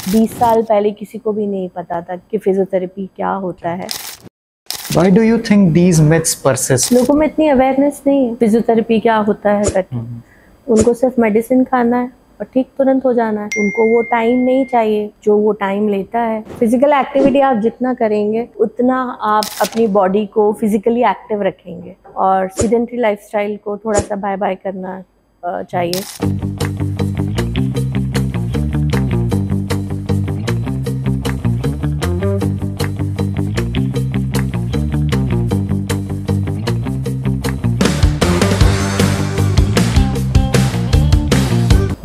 20 साल पहले किसी को भी नहीं पता था कि फिजियोथेरेपी क्या होता है। Why do you think these myths persist? लोगों में इतनी अवेयरनेस नहीं है फिजियोथेरेपी क्या होता है करके। उनको सिर्फ मेडिसिन खाना है और ठीक तुरंत हो जाना है। उनको वो टाइम नहीं चाहिए जो वो टाइम लेता है। फिजिकल एक्टिविटी आप जितना करेंगे उतना आप अपनी बॉडी को फिजिकली एक्टिव रखेंगे और सीडेंटरी लाइफस्टाइल को थोड़ा सा बाय बाय करना चाहिए।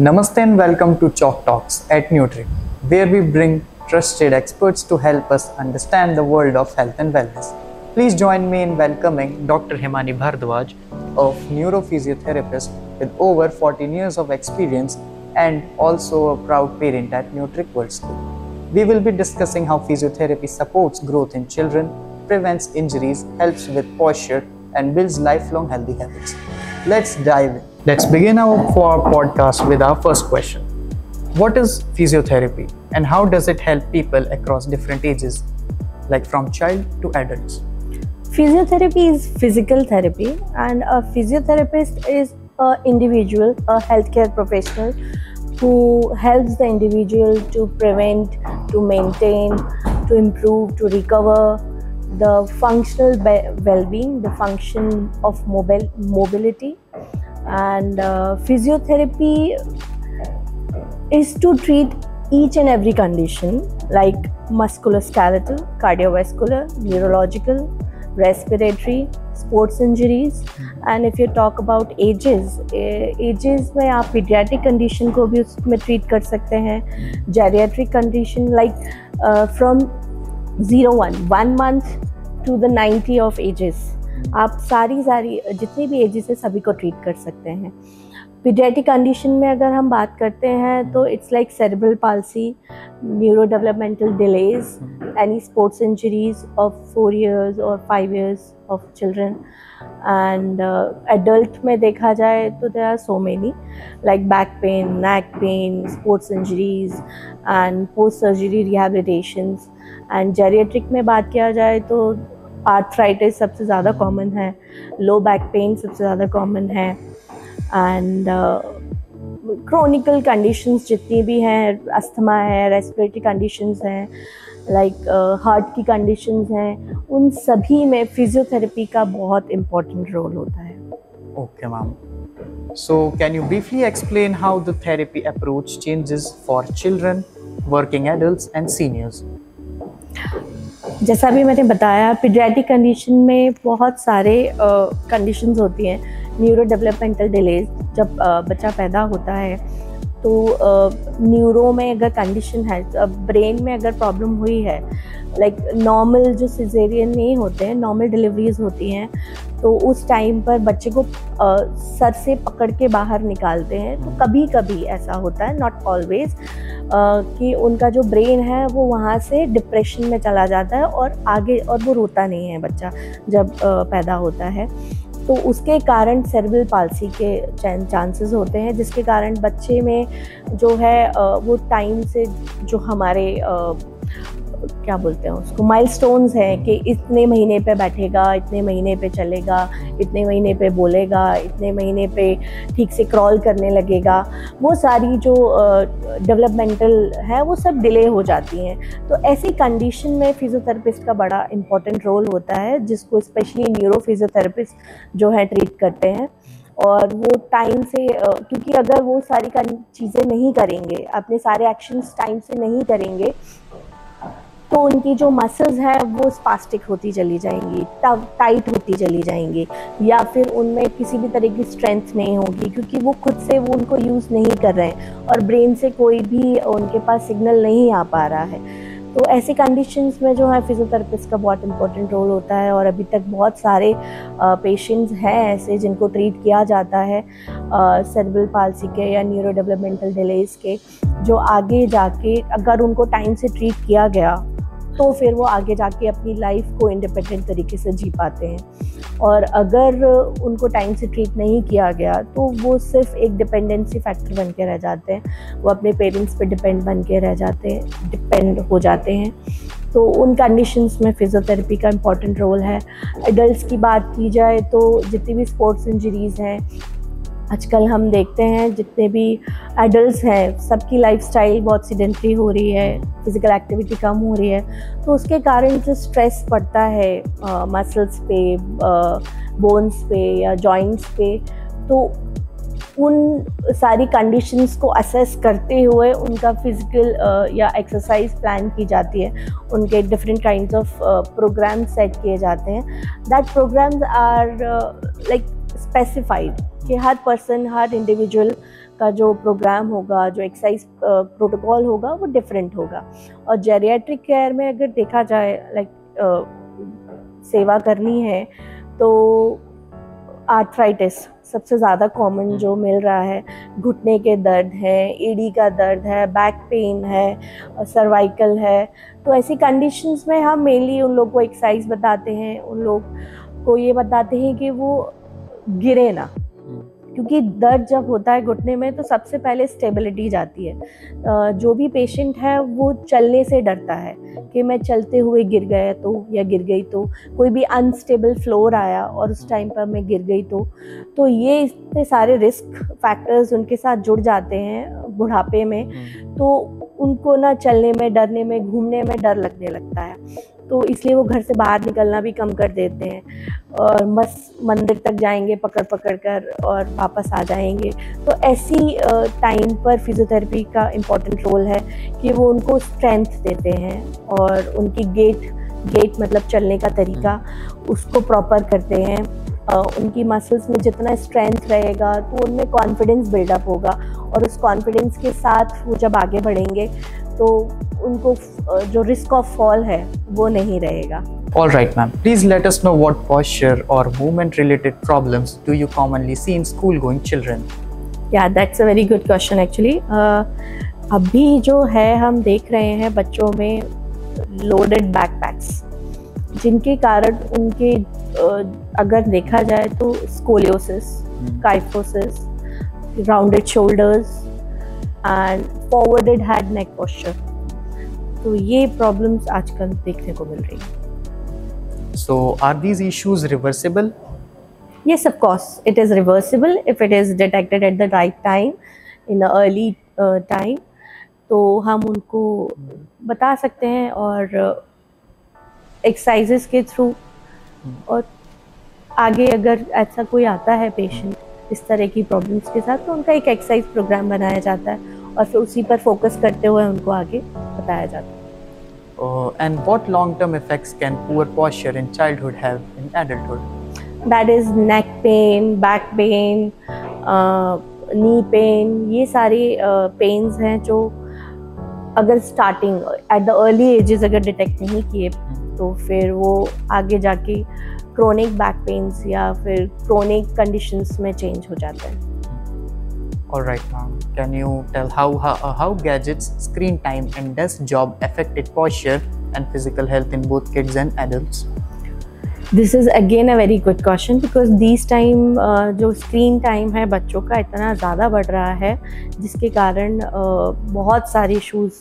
Namaste and welcome to Chalk Talks at Nutric, where we bring trusted experts to help us understand the world of health and wellness. Please join me in welcoming Dr. Himani Bhardwaj, a neurophysiotherapist with over 14 years of experience and also a proud parent at Nutric World School. We will be discussing how physiotherapy supports growth in children, prevents injuries, helps with posture, and builds lifelong healthy habits. Let's dive in. Let's begin our podcast with our first question. What is physiotherapy and how does it help people across different ages, like from child to adults? Physiotherapy is physical therapy, and a physiotherapist is an individual, a healthcare professional who helps the individual to prevent, to maintain, to improve, to recover the functional well-being, the function of mobility. And physiotherapy is to treat each and every condition like musculoskeletal, cardiovascular, neurological, respiratory, sports injuries. And if you talk about ages में आप pediatric condition को भी उसमें treat कर सकते हैं, geriatric condition like from 1 month to the 90 of ages. आप सारी जितनी भी एजेस है सभी को ट्रीट कर सकते हैं। पीडियाट्रिक कंडीशन में अगर हम बात करते हैं तो it's like cerebral palsy, neuro developmental delays, any sports injuries of 4 years और 5 years of children. And adult में देखा जाए तो there are so many like back pain, neck pain, sports injuries and post surgery rehabilitations. And geriatric में बात किया जाए तो आर्थराइटिस सबसे ज़्यादा कॉमन है, लो बैक पेन सबसे ज़्यादा कॉमन है, एंड क्रोनिकल कंडीशंस जितनी भी हैं, अस्थमा है, रेस्पिरेटरी कंडीशंस हैं, लाइक हार्ट की कंडीशंस हैं, उन सभी में फिजियोथेरेपी का बहुत इम्पोर्टेंट रोल होता है। Okay, ma'am. So, can you briefly explain how the therapy approach changes for children, working adults, and seniors? जैसा भी मैंने बताया, पीडियाट्रिक कंडीशन में बहुत सारे कंडीशंस होती हैं। न्यूरो डेवलपमेंटल डिलेज, जब बच्चा पैदा होता है तो न्यूरो में अगर कंडीशन है, ब्रेन में अगर प्रॉब्लम हुई है, लाइक नॉर्मल जो सिजेरियन नहीं होते हैं, नॉर्मल डिलीवरीज होती हैं, तो उस टाइम पर बच्चे को सर से पकड़ के बाहर निकालते हैं। तो कभी कभी ऐसा होता है, नॉट ऑलवेज, कि उनका जो ब्रेन है वो वहाँ से डिप्रेशन में चला जाता है और आगे, और वो रोता नहीं है बच्चा जब पैदा होता है। तो उसके कारण सेरेब्रल पाल्सी के चांसेस होते हैं, जिसके कारण बच्चे में जो है वो टाइम से जो हमारे क्या बोलते हैं उसको, माइलस्टोन्स हैं कि इतने महीने पे बैठेगा, इतने महीने पे चलेगा, इतने महीने पे बोलेगा, इतने महीने पे ठीक से क्रॉल करने लगेगा, वो सारी जो डेवलपमेंटल है वो सब डिले हो जाती हैं। तो ऐसी कंडीशन में फिजियोथेरेपिस्ट का बड़ा इम्पोर्टेंट रोल होता है, जिसको स्पेशली न्यूरो फिजियोथेरेपिस्ट जो है ट्रीट करते हैं। और वो टाइम से, क्योंकि अगर वो सारी चीज़ें नहीं करेंगे, अपने सारे एक्शंस टाइम से नहीं करेंगे, तो उनकी जो मसल्स हैं वो स्पास्टिक होती चली जाएंगी, टाइट होती चली जाएंगी, या फिर उनमें किसी भी तरह की स्ट्रेंथ नहीं होगी, क्योंकि वो खुद से वो उनको यूज़ नहीं कर रहे हैं और ब्रेन से कोई भी उनके पास सिग्नल नहीं आ पा रहा है। तो ऐसी कंडीशंस में जो है फिजियोथेरेपिस्ट का बहुत इंपॉर्टेंट रोल होता है। और अभी तक बहुत सारे पेशेंट्स हैं ऐसे जिनको ट्रीट किया जाता है सेरेब्रल पाल्सी के या न्यूरो डेवलपमेंटल डिलेज के, जो आगे जाके अगर उनको टाइम से ट्रीट किया गया तो फिर वो आगे जाके अपनी लाइफ को इंडिपेंडेंट तरीके से जी पाते हैं। और अगर उनको टाइम से ट्रीट नहीं किया गया तो वो सिर्फ एक डिपेंडेंसी फैक्टर बन के रह जाते हैं, वो अपने पेरेंट्स पे डिपेंड हो जाते हैं। तो उन कंडीशंस में फिज़ियोथेरेपी का इम्पॉर्टेंट रोल है। एडल्ट्स की बात की जाए तो जितनी भी स्पोर्ट्स इंजरीज़ हैं आजकल हम देखते हैं, जितने भी एडल्ट्स हैं सबकी लाइफस्टाइल बहुत सीडेंटरी हो रही है, फिज़िकल एक्टिविटी कम हो रही है, तो उसके कारण जो स्ट्रेस पड़ता है मसल्स पे, बोन्स पे या जॉइंट्स पे, तो उन सारी कंडीशंस को असेस करते हुए उनका फिज़िकल या एक्सरसाइज प्लान की जाती है, उनके different kinds of program set किए जाते हैं। That programs are like specified कि हर पर्सन, हर इंडिविजुअल का जो प्रोग्राम होगा, जो एक्सरसाइज प्रोटोकॉल होगा वो डिफरेंट होगा। और जेरियाट्रिक केयर में अगर देखा जाए लाइक सेवा करनी है तो आर्थराइटिस सबसे ज़्यादा कॉमन जो मिल रहा है, घुटने के दर्द है, एडी का दर्द है, बैक पेन है, सर्वाइकल है, तो ऐसी कंडीशंस में हम मेनली उन लोग को एक्सरसाइज बताते हैं, उन लोग को ये बताते हैं कि वो गिरे ना, क्योंकि दर्द जब होता है घुटने में तो सबसे पहले स्टेबिलिटी जाती है। जो भी पेशेंट है वो चलने से डरता है कि मैं चलते हुए गिर गया तो या गिर गई तो, कोई भी अनस्टेबल फ्लोर आया और उस टाइम पर मैं गिर गई तो ये इतने सारे रिस्क फैक्टर्स उनके साथ जुड़ जाते हैं बुढ़ापे में, तो उनको ना चलने में, डरने में, घूमने में डर लगने लगता है, तो इसलिए वो घर से बाहर निकलना भी कम कर देते हैं और बस मंदिर तक जाएंगे पकड़ कर और वापस आ जाएंगे। तो ऐसी टाइम पर फिज़ियोथेरेपी का इम्पॉर्टेंट रोल है कि वो उनको स्ट्रेंथ देते हैं और उनकी गेट मतलब चलने का तरीका उसको प्रॉपर करते हैं। उनकी मसल्स में जितना स्ट्रेंथ रहेगा तो उनमें कॉन्फिडेंस बिल्डअप होगा और उस कॉन्फिडेंस के साथ वो जब आगे बढ़ेंगे तो उनको जो रिस्क ऑफ फॉल है वो नहीं रहेगा। All right, ma'am. Please let us know what posture or movement-related problems do you commonly see in school-going children? Yeah, that's a very good question actually. अभी जो है हम देख रहे हैं बच्चों में लोडेड बैकपैक्स, जिनके कारण उनके अगर देखा जाए तो scoliosis, kyphosis, rounded shoulders and forwarded head neck posture, तो ये प्रॉब्लम्स आजकल देखने को मिल रही हैं। So are these issues reversible? Yes, of course, it is reversible if it is detected at the right time, in the early time. तो हम उनको बता सकते हैं और एक्सरसाइजेस के थ्रू, और आगे अगर ऐसा कोई आता है पेशेंट इस तरह की प्रॉब्लम्स के साथ तो उनका एक एक्सरसाइज प्रोग्राम बनाया जाता है और फिर उसी पर फोकस करते हुए उनको आगे बताया जाता है। And what long-term effects can poor posture in childhood have in adulthood? That is neck pain, back pain, knee pain, ये सारे पेन्स हैं जो अगर starting at the early ages अगर डिटेक्ट नहीं किए तो फिर वो आगे जाके क्रोनिक बैक पेन्स या फिर क्रोनिक कंडीशंस में चेंज हो जाता है। All right, ma'am. Can you tell how gadgets, screen time, and desk job affected posture and physical health in both kids and adults? This is again a very good question because these time जो screen time है बच्चों का इतना ज़्यादा बढ़ रहा है जिसके कारण बहुत सारे इश्यूज़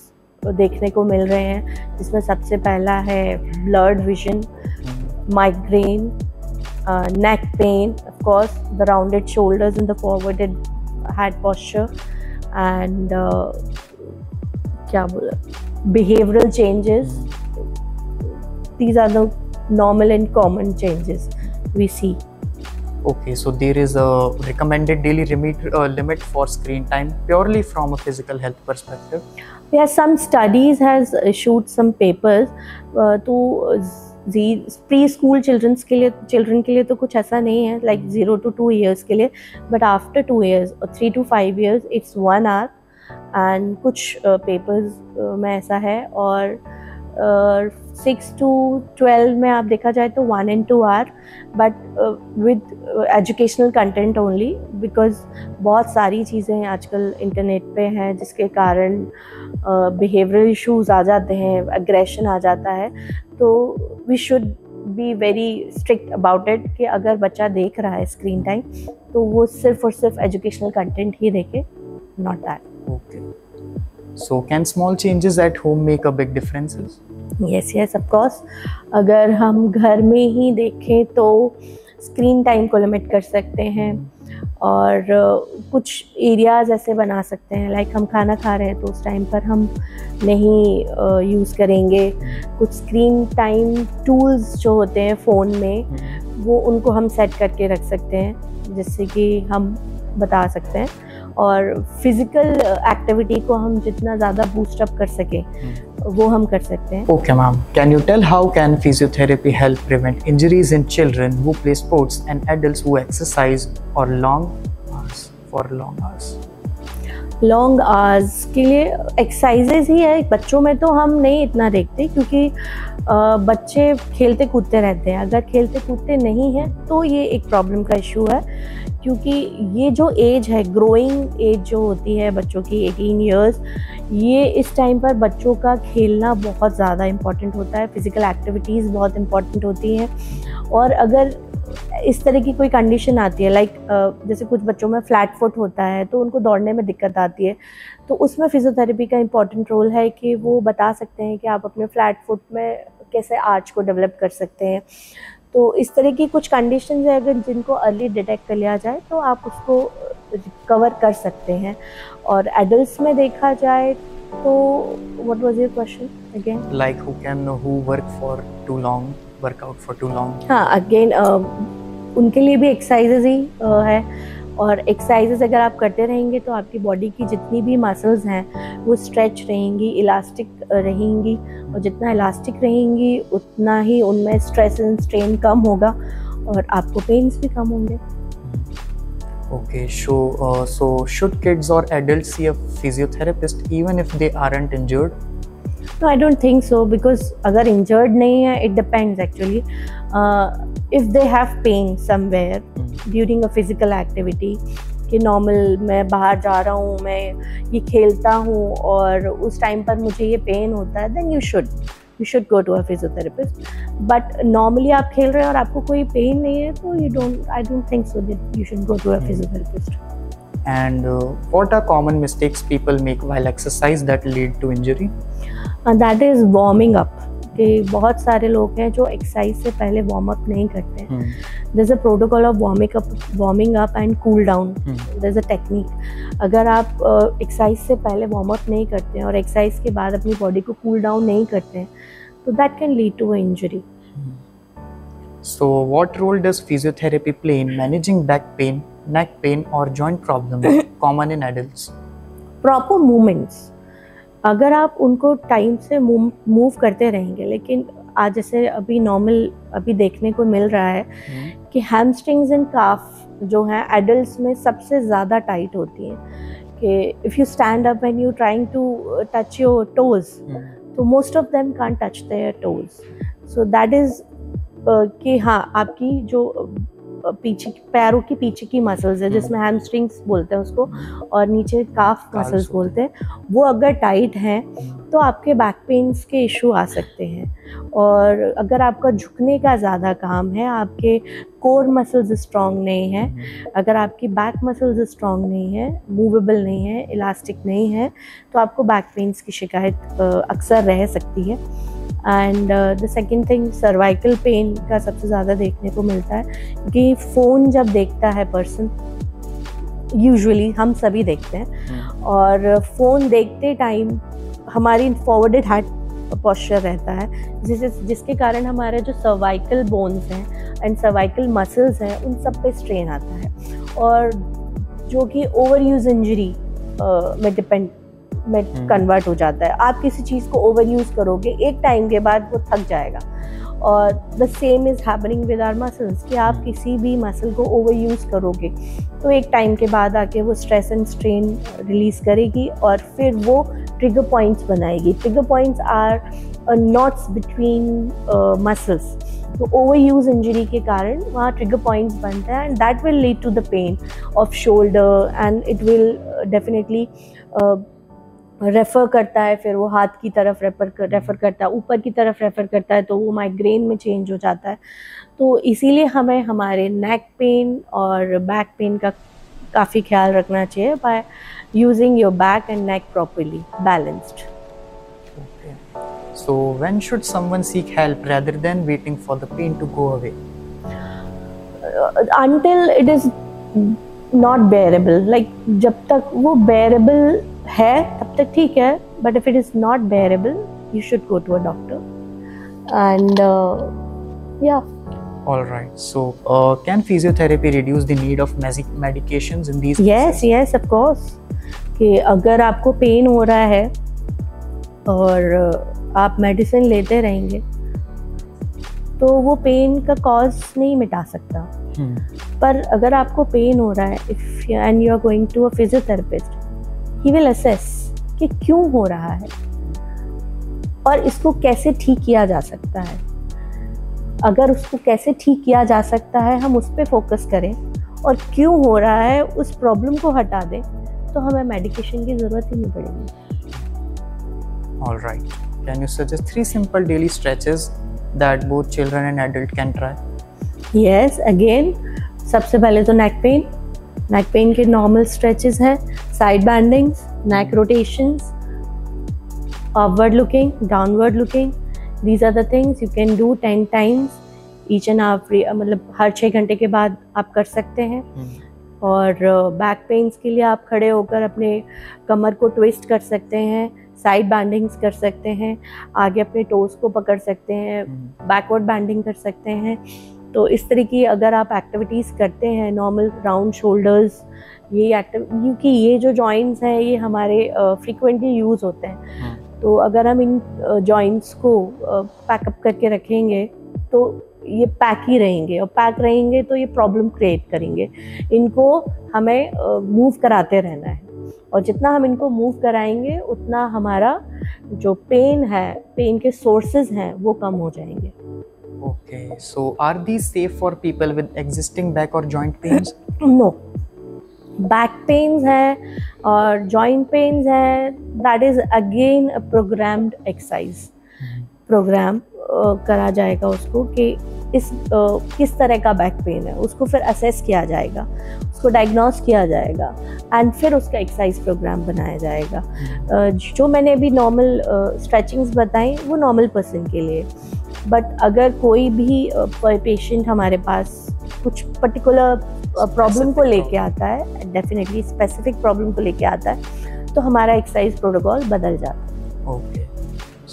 देखने को मिल रहे हैं, जिसमें सबसे पहला है blurred vision, migraine, neck pain, of course the rounded shoulders and the forwarded head posture, and क्या बोला, behavioral changes. These are the normal and common changes we see. Okay, so there is a recommended daily limit for screen time purely from a physical health perspective. Yeah, some studies has issued some papers to pre school children के लिए तो कुछ ऐसा नहीं है, like 0 to 2 years के लिए, but after 2 years और 3 to 5 years it's 1 hour, and कुछ पेपर्स में ऐसा है, और 6 to 12 में आप देखा जाए तो 1 and 2 hour, but with educational content only, because बहुत सारी चीज़ें आजकल इंटरनेट पे हैं जिसके कारण बिहेवियरल इश्यूज आ जाते हैं, एग्रेशन आ जाता है, तो we should be very strict about it कि अगर बच्चा देख रहा है स्क्रीन टाइम तो वो सिर्फ और सिर्फ एजुकेशनल कंटेंट ही देखे, not that. Okay, so can small changes at home make a big differences? Yes of course. अगर हम घर में ही देखें तो स्क्रीन टाइम को लिमिट कर सकते हैं और कुछ एरियाज ऐसे बना सकते हैं, लाइक हम खाना खा रहे हैं तो उस टाइम पर हम नहीं यूज़ करेंगे। कुछ स्क्रीन टाइम टूल्स जो होते हैं फ़ोन में वो उनको हम सेट करके रख सकते हैं, जिससे कि हम बता सकते हैं, और फिज़िकल एक्टिविटी को हम जितना ज़्यादा बूस्ट अप कर सकें वो हम कर सकते हैं। Okay, ma'am. Can you tell how can physiotherapy help prevent injuries in children who play sports and adults who exercise for long hours? Long hours के लिए एक्सरसाइजेज ही है। बच्चों में तो हम नहीं इतना देखते क्योंकि बच्चे खेलते कूदते रहते हैं। अगर खेलते कूदते नहीं हैं तो ये एक प्रॉब्लम का इशू है, क्योंकि ये जो एज है, ग्रोइंग एज जो होती है बच्चों की 18 इयर्स, ये इस टाइम पर बच्चों का खेलना बहुत ज़्यादा इम्पॉर्टेंट होता है, फिज़िकल एक्टिविटीज़ बहुत इम्पॉर्टेंट होती हैं। और अगर इस तरह की कोई कंडीशन आती है, लाइक जैसे कुछ बच्चों में फ्लैट फुट होता है तो उनको दौड़ने में दिक्कत आती है, तो उसमें फिजियोथेरेपी का इम्पॉर्टेंट रोल है कि वो बता सकते हैं कि आप अपने फ्लैट फुट में कैसे आर्च को डेवलप कर सकते हैं। तो इस तरह की कुछ कंडीशन है अगर जिनको अर्ली डिटेक्ट कर लिया जाए तो आप उसको रिकवर कर सकते हैं। और एडल्ट्स में देखा जाए तो what was your question again? Like who work out for too long? हाँ, अगेन उनके लिए भी एक्सरसाइजेज ही है, और एक्सरसाइजेज अगर आप करते रहेंगे तो आपकी बॉडी की जितनी भी मसल्स हैं वो स्ट्रेच रहेंगी, इलास्टिक रहेंगी, और जितना इलास्टिक रहेंगी उतना ही उनमें स्ट्रेस एंड स्ट्रेन कम होगा और आपको पेन्स भी कम होंगे। Okay, so should kids or adults see a physiotherapist even if they aren't injured? No, I don't think so, because अगर injured नहीं है, it depends actually. If they have pain somewhere during a physical activity, कि normal मैं बाहर जा रहा हूँ, मैं ये खेलता हूँ और उस टाइम पर मुझे ये पेन होता है, then you should go to a physiotherapist. But normally आप खेल रहे हैं और आपको कोई पेन नहीं है तो I don't think so that you should go to a physiotherapist. And what are common mistakes people make while exercise that lead to injury? That is warming up. कि बहुत सारे लोग हैं जो एक्सरसाइज से पहले वार्म अप नहीं करते हैं। There's a protocol of warming up and cool down. There's a technique. अगर आप एक्सरसाइज से पहले वार्म अप नहीं करते हैं और एक्सरसाइज के बाद अपनी बॉडी को कूल डाउन नहीं करते हैं तो that can lead to an injury. So what role does physiotherapy play in managing back pain, neck pain or joint problems common in adults? Proper movements. अगर आप उनको टाइम से मूव करते रहेंगे, लेकिन आज जैसे अभी देखने को मिल रहा है कि हैमस्ट्रिंग्स एंड काफ जो हैं एडल्ट्स में सबसे ज़्यादा टाइट होती हैं, कि if you stand up and you trying to touch your toes तो most of them can't touch their toes. So that is कि हाँ, आपकी जो पैरों की पीछे की मसल्स है जिसमें हैमस्ट्रिंग्स बोलते हैं उसको और नीचे काफ मसल्स बोलते हैं, वो अगर टाइट हैं तो आपके बैक पेन्स के इशू आ सकते हैं। और अगर आपका झुकने का ज़्यादा काम है, आपके कोर मसल्स स्ट्रॉन्ग नहीं हैं, अगर आपकी बैक मसल्स स्ट्रॉन्ग नहीं है, मूवेबल नहीं है, इलास्टिक नहीं है, तो आपको बैक पेन्स की शिकायत अक्सर रह सकती है। And the second thing, cervical pain का सबसे ज़्यादा देखने को मिलता है कि फ़ोन जब देखता है पर्सन, यूजुअली हम सभी देखते हैं, और फ़ोन देखते टाइम हमारी फॉरवर्डेड हार्ट पोस्चर रहता है, जिसके कारण हमारे जो सर्वाइकल बोन्स हैं एंड सर्वाइकल मसल्स हैं उन सब पे स्ट्रेन आता है, और जो कि ओवर यूज़ इंजरी में कन्वर्ट हो जाता है। आप किसी चीज़ को ओवर यूज़ करोगे, एक टाइम के बाद वो थक जाएगा, और the same is happening with our muscles, कि आप किसी भी मसल को ओवर यूज़ करोगे तो एक टाइम के बाद आके वो स्ट्रेस एंड स्ट्रेन रिलीज़ करेगी और फिर वो ट्रिगर पॉइंट्स बनाएगी। Trigger points are knots between muscles, तो ओवर यूज इंजरी के कारण वहाँ ट्रिगर पॉइंट्स बनते हैं and that will lead to the pain of shoulder, and it will definitely refer करता है, फिर वो हाथ की तरफ रेफ़र करता है, ऊपर की तरफ रेफ़र करता है, तो वो माइग्रेन में चेंज हो जाता है। तो इसीलिए हमें हमारे नेक पेन और बैक पेन का काफ़ी ख्याल रखना चाहिए by using your back and neck properly balanced. Okay. So when should someone seek help rather than waiting for the pain to go away? Until it is not bearable, like जब तक वो bearable है तब तक ठीक है, but if it is not bearable you should go to a doctor and yeah. All right. So can physiotherapy reduce the need of medications in these yes cases? yes of course, कि अगर आपको pen हो रहा है और आप medicine लेते रहेंगे तो वो पेन का कॉज नहीं मिटा सकता। पर अगर आपको पेन हो रहा है if and you are going to a physiotherapist, he will assess कि क्यों हो रहा है और इसको कैसे ठीक किया जा सकता है। अगर उसको कैसे ठीक किया जा सकता है हम उस पर फोकस करें और क्यों हो रहा है उस प्रॉब्लम को हटा दें, तो हमें मेडिकेशन की ज़रूरत ही नहीं पड़ेगी। All right. Can you suggest 3 simple daily stretches that both children and adult can try? Yes, again, सबसे पहले तो नेक पेन के नॉर्मल स्ट्रेचेस हैं, side बैंडिंग्स, neck rotations, upward looking, downward looking. These are the things you can do 10 times each and every, मतलब हर 6 घंटे के बाद आप कर सकते हैं। और बैक पेन्स के लिए आप खड़े होकर अपने कमर को ट्विस्ट कर सकते हैं, साइड बैंडिंग्स कर सकते हैं, आगे अपने टोस को पकड़ सकते हैं, बैकवर्ड बैंडिंग कर सकते हैं। तो इस तरह की अगर आप एक्टिविटीज़ करते हैं, नॉर्मल राउंड शोल्डर्स, ये क्योंकि ये जो जॉइंट्स हैं ये हमारे फ्रीक्वेंटली यूज़ होते हैं, तो अगर हम इन जॉइंट्स को पैकअप करके रखेंगे तो ये पैक ही रहेंगे, और पैक रहेंगे तो ये प्रॉब्लम क्रिएट करेंगे। इनको हमें मूव कराते रहना है, और जितना हम इनको मूव कराएंगे उतना हमारा जो पेन है, पेन के सोर्सेज हैं वो कम हो जाएंगे। Okay. So are these safe for people with existing back or joint pains? No. Back pains है और जॉइंट पेन्स है, that is again a programmed exercise. Programme करा जाएगा उसको कि किस तरह का बैक पेन है, उसको फिर असेस किया जाएगा, उसको डायग्नोस किया जाएगा एंड फिर उसका एक्सरसाइज प्रोग्राम बनाया जाएगा। जो मैंने अभी नॉर्मल स्ट्रेचिंग्स बताई वो नॉर्मल पर्सन के लिए, बट अगर कोई भी पेशेंट हमारे पास कुछ पर्टिकुलर प्रॉब्लम को लेके आता है, डेफिनेटली स्पेसिफिक प्रॉब्लम को लेके आता है, तो हमारा एक्सरसाइज प्रोटोकॉल बदल जाता है। Okay.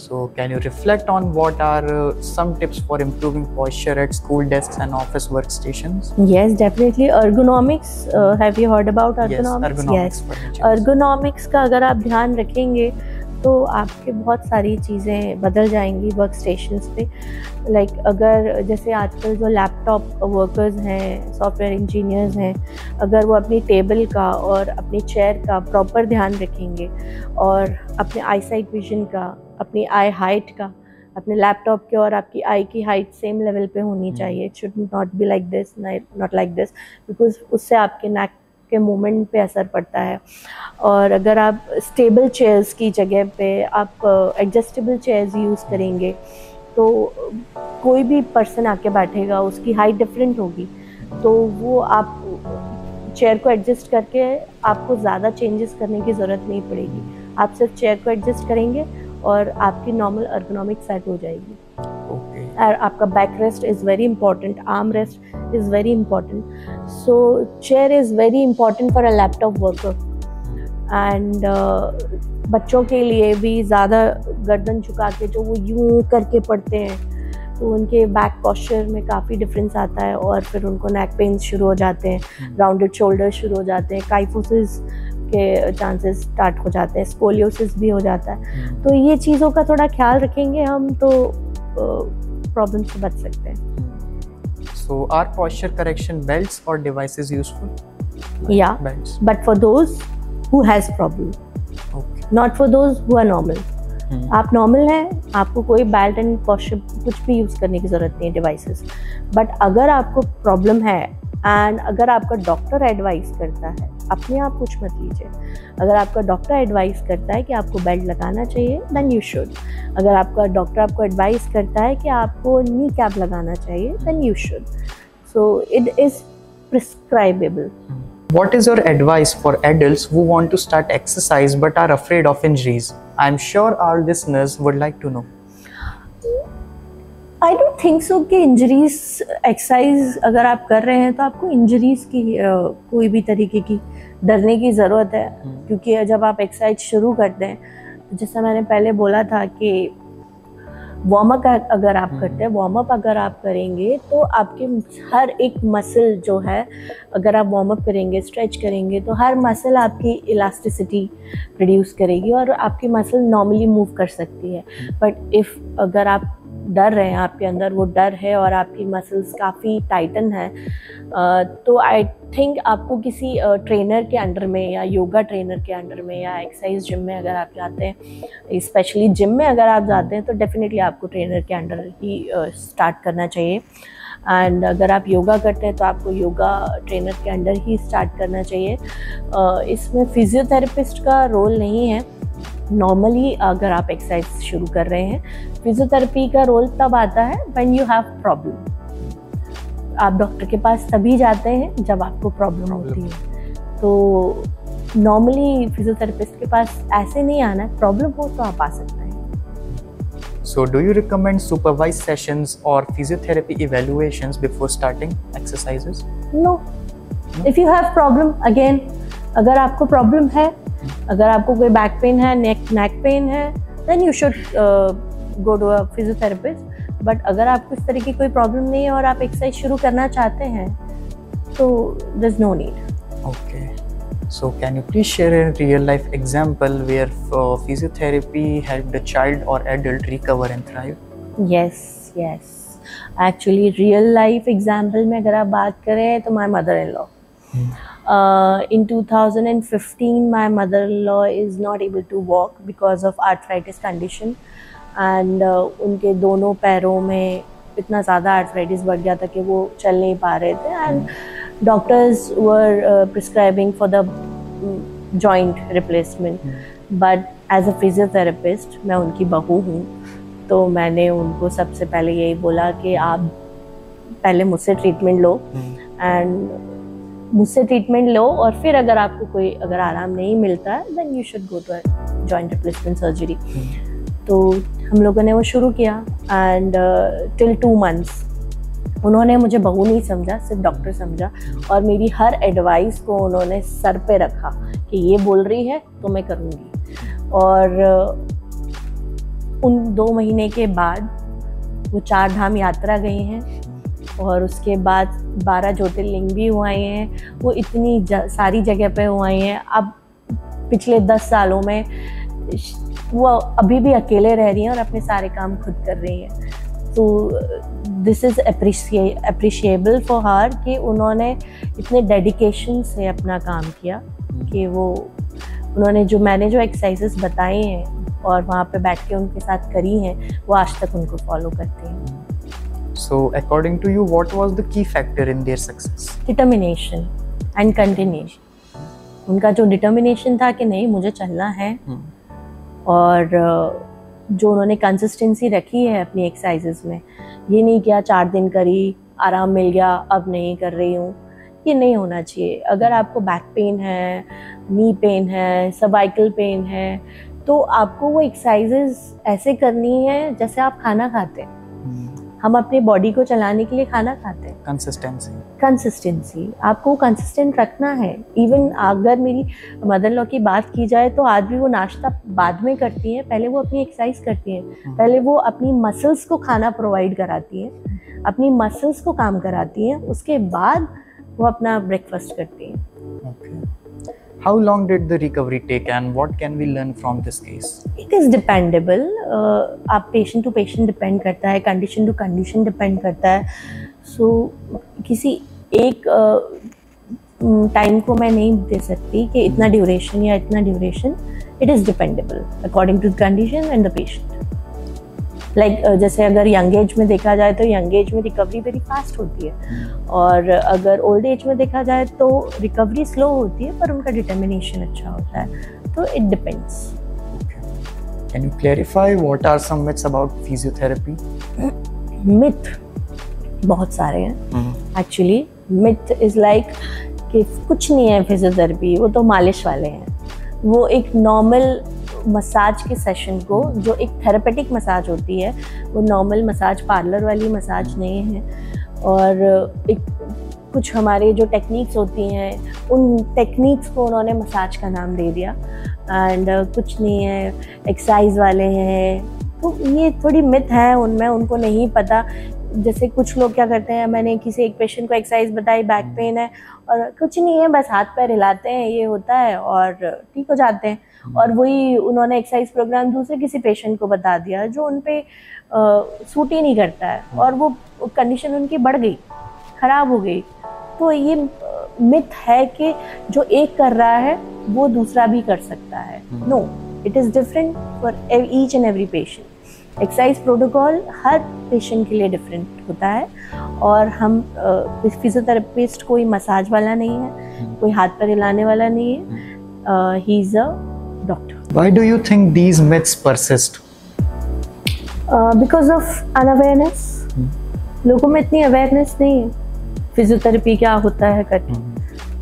So can you reflect on what are some tips for improving posture at school desks and office workstations? Yes, definitely. Ergonomics. Have you heard about ergonomics? Yes, Yes. Ergonomics का अगर आप ध्यान रखेंगे तो आपके बहुत सारी चीज़ें बदल जाएंगी वर्क स्टेशंस पे। लाइक अगर जैसे आजकल जो लैपटॉप वर्कर्स हैं, सॉफ्टवेयर इंजीनियर्स हैं, अगर वो अपनी टेबल का और अपनी चेयर का प्रॉपर ध्यान रखेंगे और अपने आई साइट विजन का, अपनी आई हाइट का, अपने लैपटॉप के और आपकी आई की हाइट सेम लेवल पे होनी चाहिए। It should not be like this, not like this, because उससे आपके नेक के मूवमेंट पे असर पड़ता है। और अगर आप स्टेबल चेयर्स की जगह पे आप एडजस्टेबल चेयर्स यूज़ करेंगे तो कोई भी पर्सन आके बैठेगा, उसकी हाइट डिफरेंट होगी, तो वो आप चेयर को एडजस्ट करके आपको ज़्यादा चेंजेस करने की ज़रूरत नहीं पड़ेगी। आप सिर्फ चेयर को एडजस्ट करेंगे और आपकी नॉर्मल अर्गोनॉमिक सेट हो जाएगी। और आपका back rest is very important, arm rest is very important, so chair is very important for a laptop worker. And बच्चों के लिए भी ज़्यादा गर्दन झुका के जो वो यूँ करके पढ़ते हैं तो उनके बैक पोस्चर में काफ़ी डिफरेंस आता है और फिर उनको नेक पेन्स शुरू हो जाते हैं, राउंडेड शोल्डर शुरू हो जाते हैं, काइफोसिस के चांसेस स्टार्ट हो जाते हैं, स्कोलियोसिस भी हो जाता है। तो ये चीज़ों का थोड़ा ख्याल रखेंगे हम तो प्रॉब्लम से बच सकते हैं। So are posture correction belts or devices useful? Yeah, belts. But for those who has problem, Okay. not for those who are normal. आप नॉर्मल हैं, आपको कोई बेल्ट एंड पोस्चर कुछ भी यूज़ करने की ज़रूरत नहीं है डिवाइसेस। बट अगर आपको प्रॉब्लम है एंड अगर आपका डॉक्टर एडवाइस करता है अपने आप कुछ मत लीजिए। अगर आपका डॉक्टर एडवाइस करता है कि आपको बेल्ट लगाना चाहिए, देन यू शुड। अगर आपका डॉक्टर आपको एडवाइस करता है कि आपको नी कैप लगाना चाहिए, then you should. So it is prescribable. What is your advice for adults who want to start exercise but are afraid of injuries? I'm sure our listeners would like to know. I don't think so कि injuries, exercise अगर आप कर रहे हैं तो आपको injuries की कोई भी तरीके की डरने की ज़रूरत है। क्योंकि जब आप एक्सरसाइज शुरू करते हैं, तो जैसा मैंने पहले बोला था कि वार्म अप अगर आप करते हैं, वार्म अप अगर आप करेंगे तो आपके हर एक मसल जो है, अगर आप वार्म अप करेंगे, स्ट्रेच करेंगे, तो हर मसल आपकी इलास्टिसिटी प्रोड्यूस करेगी और आपकी मसल नॉर्मली मूव कर सकती है। बट इफ़ अगर आप डर रहे हैं, आपके अंदर वो डर है और आपकी मसल्स काफ़ी टाइटन है, तो आई थिंक आपको किसी ट्रेनर के अंडर में या योगा ट्रेनर के अंडर में या एक्सरसाइज जिम में अगर आप जाते हैं, स्पेशली जिम में अगर आप जाते हैं, तो डेफिनेटली आपको ट्रेनर के अंडर ही स्टार्ट करना चाहिए। एंड अगर आप योगा करते हैं तो आपको योगा ट्रेनर के अंडर ही स्टार्ट करना चाहिए। इसमें फिजियोथेरेपिस्ट का रोल नहीं है। नॉर्मली अगर आप एक्सरसाइज शुरू कर रहे हैं, फिजियोथेरेपी का रोल तब आता है व्हेन यू हैव प्रॉब्लम। आप डॉक्टर के पास तभी जाते हैं जब आपको प्रॉब्लम होती है। तो नॉर्मली फिजियोथेरेपिस्ट के पास ऐसे नहीं आना है, प्रॉब्लम हो तो आप आ सकते हैं। So do you recommend supervised sessions or physiotherapy evaluations before starting exercises? No. If you have problem, again, अगर आपको प्रॉब्लम है, अगर आपको कोई बैक पेन है, नेक पेन है, then you should go to a physiotherapist. But अगर आपको इस तरह की कोई प्रॉब्लम नहीं है और आप एक्सरसाइज शुरू करना चाहते हैं, तो there's no need. Okay. So can you please share a real life example where physiotherapy helped a child or adult recover and thrive? Yes. Actually, real life example में अगर आप बात करें तो my mother-in-law. In 2015, my mother-in-law is not able to walk because of arthritis condition, and उनके दोनों पैरों में इतना ज़्यादा arthritis बढ़ गया था कि वो चल नहीं पा रहे थे, and doctors were prescribing for the joint replacement. But as a physiotherapist, मैं उनकी बहू हूँ, तो मैंने उनको सबसे पहले यही बोला कि आप पहले मुझसे ट्रीटमेंट लो, एंड मुझसे ट्रीटमेंट लो और फिर अगर आपको कोई अगर आराम नहीं मिलता है, then you should go to a joint replacement surgery. तो हम लोगों ने वो शुरू किया, एंड till 2 months उन्होंने मुझे बहू नहीं समझा, सिर्फ डॉक्टर समझा, और मेरी हर एडवाइस को उन्होंने सर पे रखा कि ये बोल रही है तो मैं करूँगी। और उन 2 महीने के बाद वो 4 धाम यात्रा गई हैं, और उसके बाद 12 ज्योतिर्लिंग भी हुए हैं। वो इतनी सारी जगह पे हुए हैं। अब पिछले 10 सालों में वो अभी भी अकेले रह रही हैं और अपने सारे काम खुद कर रही हैं। तो this is appreciable for her कि उन्होंने इतने डेडिकेशन से अपना काम किया कि वो उन्होंने मैंने जो एक्सरसाइजेस बताई हैं और वहाँ पे बैठ के उनके साथ करी हैं, वो आज तक उनको फॉलो करते हैं। So according to you, what was the key factor in their success? Determination and continuation. उनका जो डिटर्मिनेशन था कि नहीं मुझे चलना है, और जो उन्होंने कंसिस्टेंसी रखी है अपनी एक्सरसाइजेस में, ये नहीं किया 4 दिन करी, आराम मिल गया, अब नहीं कर रही हूँ, ये नहीं होना चाहिए। अगर आपको बैक पेन है, नी पेन है, सर्वाइकल पेन है, तो आपको वो एक्सरसाइजेस ऐसे करनी है जैसे आप खाना खाते हैं। हम अपनी बॉडी को चलाने के लिए खाना खाते हैं। कंसिस्टेंसी आपको कंसिस्टेंट रखना है। इवन अगर मेरी मदर लॉ की बात की जाए तो आज भी वो नाश्ता बाद में करती हैं, पहले वो अपनी एक्सरसाइज करती हैं, पहले वो अपनी मसल्स को खाना प्रोवाइड कराती हैं, अपनी मसल्स को काम कराती हैं, उसके बाद वो अपना ब्रेकफास्ट करती हैं। How long did the recovery take and what can we learn from this case? It is dependable. आप पेशेंट टू पेशेंट डिपेंड करता है, कंडीशन टू कंडीशन डिपेंड करता है। सो किसी एक टाइम को मैं नहीं दे सकती कि इतना ड्यूरेशन या इतना duration. It is dependable according to the condition and the patient. Like जैसे अगर यंग एज में देखा जाए तो यंग एज में रिकवरी वेरी फास्ट होती है, और अगर ओल्ड एज में देखा जाए तो रिकवरी स्लो होती है पर उनका डिटर्मिनेशन अच्छा होता है, तो it depends. Can you clarify what are some myths about physiotherapy? Myth बहुत सारे हैं एक्चुअली। मिथ इज लाइक कि कुछ नहीं है फिजियोथेरेपी, वो तो मालिश वाले हैं। वो एक नॉर्मल मसाज के सेशन को, जो एक थेरेपेटिक मसाज होती है, वो नॉर्मल मसाज पार्लर वाली मसाज नहीं है। और एक कुछ हमारे जो टेक्निक्स होती हैं, उन टेक्निक्स को उन्होंने मसाज का नाम दे दिया, एंड कुछ नहीं है, एक्सरसाइज वाले हैं। तो ये थोड़ी मिथ है उनमें, उनको नहीं पता। जैसे कुछ लोग क्या करते हैं, मैंने किसी एक पेशेंट को एक्सरसाइज बताई, बैक पेन है, और कुछ नहीं है, बस हाथ पैर हिलाते हैं, ये होता है और ठीक हो जाते हैं। और वही उन्होंने एक्सरसाइज प्रोग्राम दूसरे किसी पेशेंट को बता दिया जो उन पे सूट ही नहीं करता है, और वो कंडीशन उनकी बढ़ गई, ख़राब हो गई। तो ये मिथ है कि जो एक कर रहा है वो दूसरा भी कर सकता है। No, it is different for each and every patient. Exercise protocol हर पेशेंट के लिए डिफरेंट होता है, और हम फिजियोथेरेपिस्ट कोई मसाज वाला नहीं है, कोई हाथ पैर हिलाने वाला नहीं है, he is a doctor. Why do you think these myths persist? Because of unawareness. लोगों में इतनी अवेयरनेस नहीं है फिजियोथेरेपी क्या होता है करके।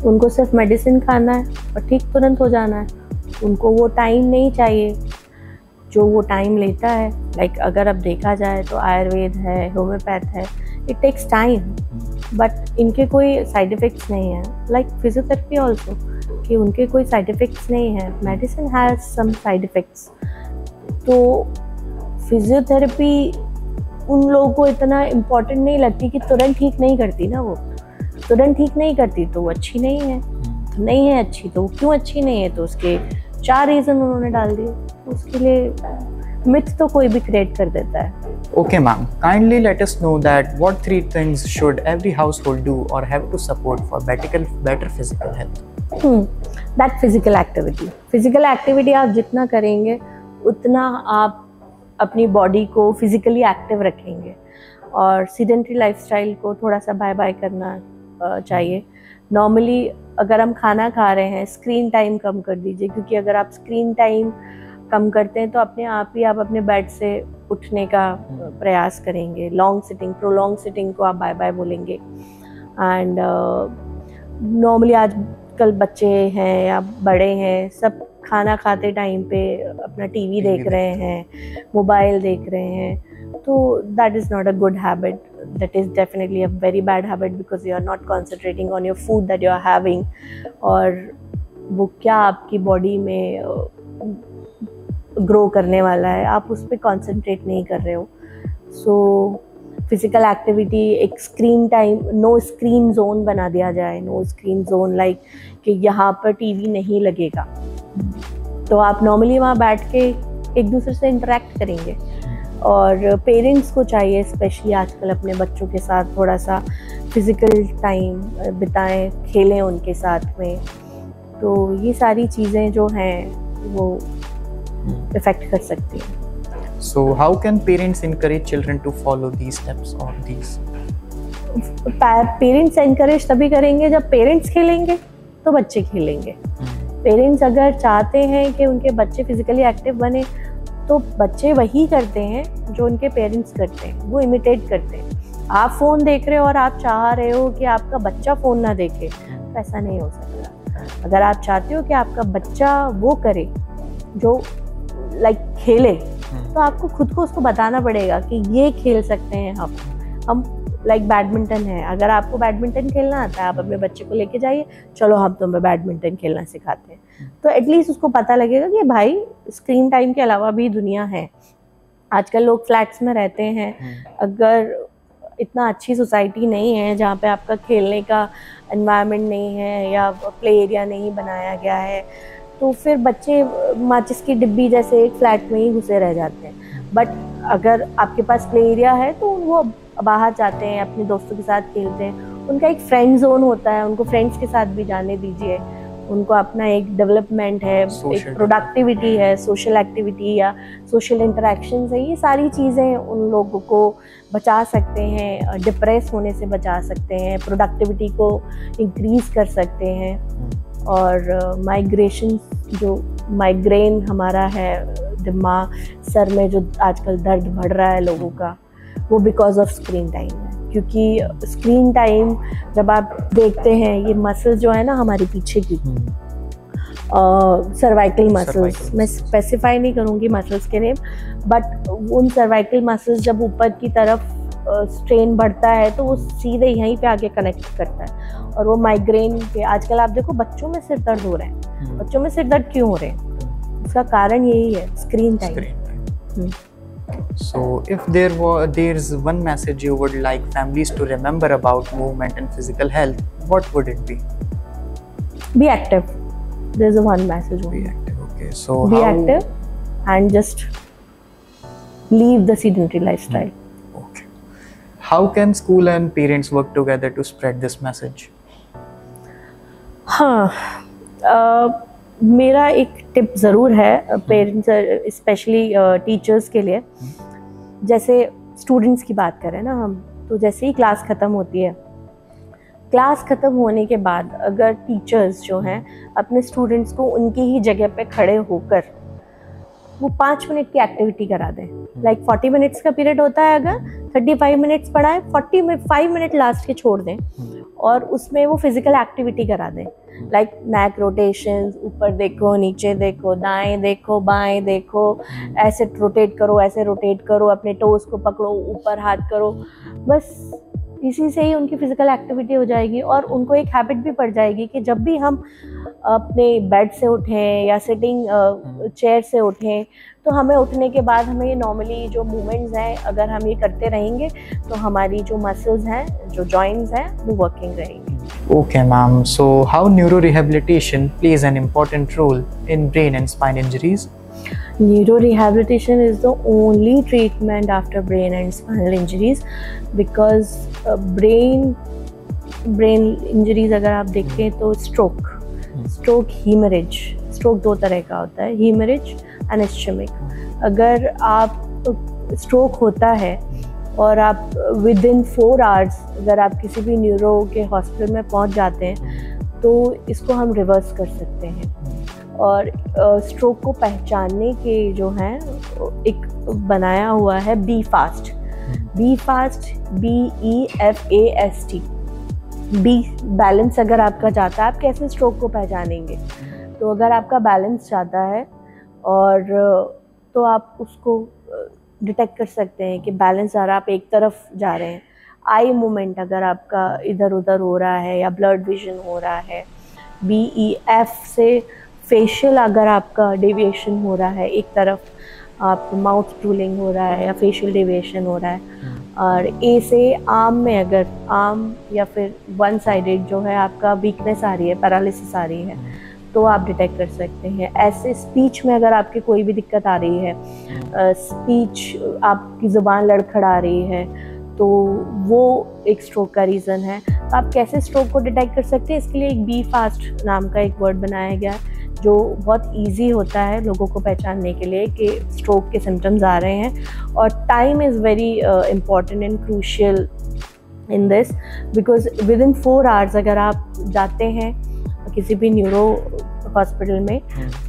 उनको सिर्फ मेडिसिन खाना है और ठीक तुरंत हो जाना है। उनको वो टाइम नहीं चाहिए जो वो टाइम लेता है। लाइक अगर अब देखा जाए तो आयुर्वेद है, होम्योपैथ है, इट टेक्स टाइम, बट इनके कोई साइड इफ़ेक्ट्स नहीं है। लाइक फिजियोथेरेपी ऑल्सो, कि उनके कोई साइड इफ़ेक्ट्स नहीं है। Medicine has some side effects. तो फिजियोथेरेपी उन लोगों को इतना इम्पोर्टेंट नहीं लगती कि तुरंत ठीक नहीं करती ना। वो तुरंत ठीक नहीं करती तो वो अच्छी नहीं है। तो नहीं है अच्छी तो वो क्यों अच्छी नहीं है, तो उसके 4 रीज़न उन्होंने डाल दिए। उसके लिए मिथ तो कोई भी क्रिएट कर देता है। Okay, ma'am. Kindly let us know that what 3 things should every household do or have to support for better physical health? That physical activity. Physical activity आप जितना करेंगे उतना आप अपनी बॉडी को फिजिकली एक्टिव रखेंगे, और सीडेंटरी लाइफस्टाइल को थोड़ा सा बाय बाय करना चाहिए। नॉर्मली अगर हम खाना खा रहे हैं, स्क्रीन टाइम कम कर दीजिए, क्योंकि अगर आप स्क्रीन टाइम कम करते हैं तो अपने आप ही आप अपने बेड से उठने का प्रयास करेंगे। लॉन्ग सिटिंग, प्रोलॉन्ग सिटिंग को आप बाय बाय बोलेंगे। एंड नॉर्मली आजकल बच्चे हैं या बड़े हैं, सब खाना खाते टाइम पे अपना टीवी देख रहे हैं, मोबाइल देख रहे हैं। तो that is not a good habit, that is definitely a very bad habit, because you are not concentrating on your food that you are having, और वो क्या आपकी बॉडी में ग्रो करने वाला है, आप उस पर कॉन्सेंट्रेट नहीं कर रहे हो। सो फिजिकल एक्टिविटी, एक screen time, no screen zone बना दिया जाए। नो स्क्रीन जोन लाइक कि यहाँ पर टीवी नहीं लगेगा, तो आप नॉर्मली वहाँ बैठ के एक दूसरे से इंटरेक्ट करेंगे। और पेरेंट्स को चाहिए स्पेशली आजकल अपने बच्चों के साथ थोड़ा सा फिज़िकल टाइम बिताएं, खेलें उनके साथ में। तो ये सारी चीज़ें जो हैं वो इफ़ेक्ट कर सकती हैं। So how can parents encourage children to follow these steps or these? Parents encourage तभी करेंगे जब पेरेंट्स खेलेंगे तो बच्चे खेलेंगे। पेरेंट्स अगर चाहते हैं कि उनके बच्चे फिजिकली एक्टिव बने, तो बच्चे वही करते हैं जो उनके पेरेंट्स करते हैं, वो इमिटेट करते हैं। आप फ़ोन देख रहे हो और आप चाह रहे हो कि आपका बच्चा फ़ोन ना देखे, तो ऐसा नहीं हो सकता। अगर आप चाहते हो कि आपका बच्चा वो करे जो लाइक खेले, तो आपको खुद को उसको बताना पड़ेगा कि ये खेल सकते हैं हम लाइक बैडमिंटन है। अगर आपको बैडमिंटन खेलना आता है, आप अपने बच्चे को लेके जाइए, चलो हम तुम्हें बैडमिंटन खेलना सिखाते हैं। तो एटलीस्ट उसको पता लगेगा कि भाई स्क्रीन टाइम के अलावा भी दुनिया है। आजकल लोग फ्लैट्स में रहते हैं, अगर इतना अच्छी सोसाइटी नहीं है जहाँ पे आपका खेलने का एनवायरनमेंट नहीं है या प्ले एरिया नहीं बनाया गया है, तो फिर बच्चे माचिस की डिब्बी जैसे एक फ्लैट में ही घुसे रह जाते हैं। बट अगर आपके पास प्ले एरिया है तो वो बाहर जाते हैं, अपने दोस्तों के साथ खेलते हैं। उनका एक फ्रेंड जोन होता है, उनको फ्रेंड्स के साथ भी जाने दीजिए, उनको अपना एक डेवलपमेंट है, एक प्रोडक्टिविटी है, सोशल एक्टिविटी या सोशल इंटरेक्शंस है, ये सारी चीज़ें उन लोगों को बचा सकते हैं, डिप्रेस होने से बचा सकते हैं, प्रोडक्टिविटी को इंक्रीज़ कर सकते हैं। और माइग्रेन हमारा है, दिमाग सर में जो आजकल दर्द बढ़ रहा है लोगों का, वो बिकॉज ऑफ स्क्रीन टाइम है। क्योंकि स्क्रीन टाइम जब आप देखते हैं, ये मसल्स जो है ना हमारी पीछे की सर्वाइकल मसल्स, मैं स्पेसिफाई नहीं करूँगी मसल्स के नेम, बट उन सर्वाइकल मसल्स जब ऊपर की तरफ स्ट्रेन बढ़ता है तो वो सीधे यहीं पे आके कनेक्ट करता है, और वो माइग्रेन पे आजकल आप देखो बच्चों में सिर दर्द हो रहे हैं। बच्चों में सिर दर्द क्यों हो रहे हैं? उसका कारण यही है, screen time. So if there's one message you would like families to remember about movement and physical health, what would it be? Be active. There's one message only. Be active. Okay. So be active and just leave the sedentary lifestyle. Okay. How can school and parents work together to spread this message? हाँ, मेरा एक tip ज़रूर है parents specially teachers के लिए। जैसे students की बात करें ना हम, तो जैसे ही क्लास ख़त्म होती है, क्लास ख़त्म होने के बाद अगर टीचर्स जो हैं अपने स्टूडेंट्स को उनकी ही जगह पे खड़े होकर वो 5 मिनट की एक्टिविटी करा दें। लाइक 40 मिनट्स का पीरियड होता है, अगर 35 मिनट्स पढ़ाएं, 5 मिनट लास्ट के छोड़ दें और उसमें वो फिजिकल एक्टिविटी करा दें। लाइक नेक रोटेशंस, ऊपर देखो, नीचे देखो, दाएं देखो, बाएं देखो, ऐसे रोटेट करो, ऐसे रोटेट करो, अपने टोस को पकड़ो, ऊपर हाथ करो। बस इसी से ही उनकी फिजिकल एक्टिविटी हो जाएगी और उनको एक हैबिट भी पड़ जाएगी कि जब भी हम अपने बेड से उठें या सिटिंग चेयर से उठें, तो हमें उठने के बाद हमें नॉर्मली जो मूवमेंट्स हैं अगर हम ये करते रहेंगे तो हमारी जो मसल्स हैं, जो जॉइंट्स हैं, वो वर्किंग रहेंगी। Okay, ma'am. So, how neurorehabilitation plays an important role in brain and spine injuries? Neurorehabilitation is the only treatment after brain and spinal injuries because brain injuries अगर आप देखें तो stroke hemorrhage, stroke 2 तरह का होता है, hemorrhage and ischemic। अगर आप stroke होता है और आप विदिन 4 आवर्स अगर आप किसी भी न्यूरो के हॉस्पिटल में पहुंच जाते हैं तो इसको हम रिवर्स कर सकते हैं। और स्ट्रोक को पहचानने के जो हैं एक बनाया हुआ है be fast, BEFAST। B balance अगर आपका जाता है, आप कैसे स्ट्रोक को पहचानेंगे? तो अगर आपका बैलेंस जाता है और तो आप उसको डिटेक्ट कर सकते हैं कि बैलेंस आ रहा, आप एक तरफ जा रहे हैं। आई मूवमेंट अगर आपका इधर उधर हो रहा है या ब्लड विजन हो रहा है। BEF से फेशियल अगर आपका डेविएशन हो रहा है, एक तरफ आप माउथ ड्रूलिंग हो रहा है या फेशियल डेविएशन हो रहा है। और ए से आर्म में अगर आर्म या फिर वन साइडेड जो है आपका वीकनेस आ रही है, पैरालिसिस आ रही है, तो आप डिटेक्ट कर सकते हैं। ऐसे स्पीच में अगर आपकी कोई भी दिक्कत आ रही है, स्पीच आपकी ज़ुबान लड़खड़ा रही है, तो वो एक स्ट्रोक का रीज़न है। तो आप कैसे स्ट्रोक को डिटेक्ट कर सकते हैं, इसके लिए एक बी फास्ट नाम का एक वर्ड बनाया गया जो बहुत इजी होता है लोगों को पहचानने के लिए कि स्ट्रोक के सिम्टम्स आ रहे हैं। और time is very important and crucial in this because within 4 hours अगर आप जाते हैं किसी भी न्यूरो हॉस्पिटल में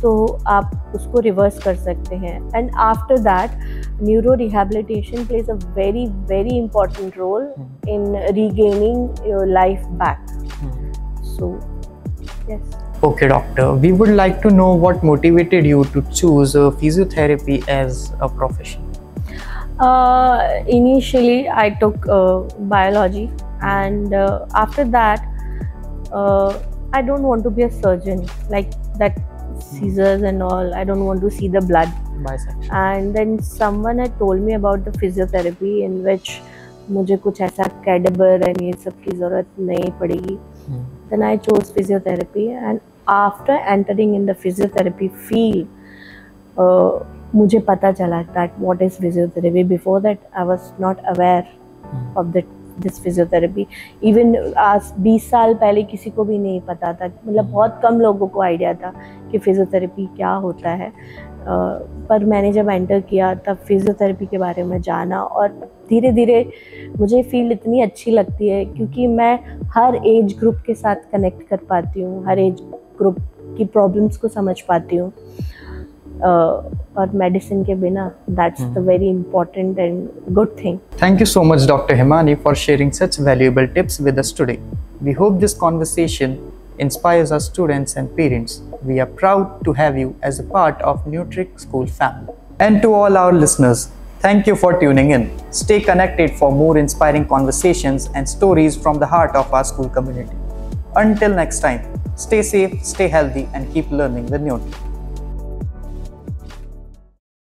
तो आप उसको रिवर्स कर सकते हैं। And after that neuro rehabilitation plays a very very important role in regaining your life back. So yes. Okay, doctor. We would like to know what motivated you to choose physiotherapy as a profession. Initially, I took biology, and after that, I don't want to be a surgeon like that, scissors and all. I don't want to see the blood. Bisection. And then someone had told me about the physiotherapy in which मुझे कुछ ऐसा कैडेबर and ये सब की ज़रूरत नहीं पड़ेगी। Then I chose physiotherapy, and after entering in the physiotherapy field, मुझे पता चला that what is physiotherapy. Before that, I was not aware of this physiotherapy. Even आज 20 साल पहले किसी को भी नहीं पता था, मतलब बहुत कम लोगों को आइडिया था कि फिजियोथेरेपी क्या होता है। पर मैंने जब एंटर किया तब फिजियोथेरेपी के बारे में जाना, और धीरे धीरे मुझे फील्ड इतनी अच्छी लगती है क्योंकि मैं हर एज ग्रुप के साथ कनेक्ट कर पाती हूँ, हर एज ग्रुप की प्रॉब्लम्स को समझ पाती हूँ। और मेडिसिन के बिना that's the very important and good thing. Thank you so much, Dr. Himani, for sharing such valuable tips with us today. We hope this conversation inspires our students and parents. We are proud to have you as a part of Nutric School family. And to all our listeners, thank you for tuning in. Stay connected for more inspiring conversations and stories from the heart of our school community. Until next time, stay safe, stay healthy, and keep learning with Nutric.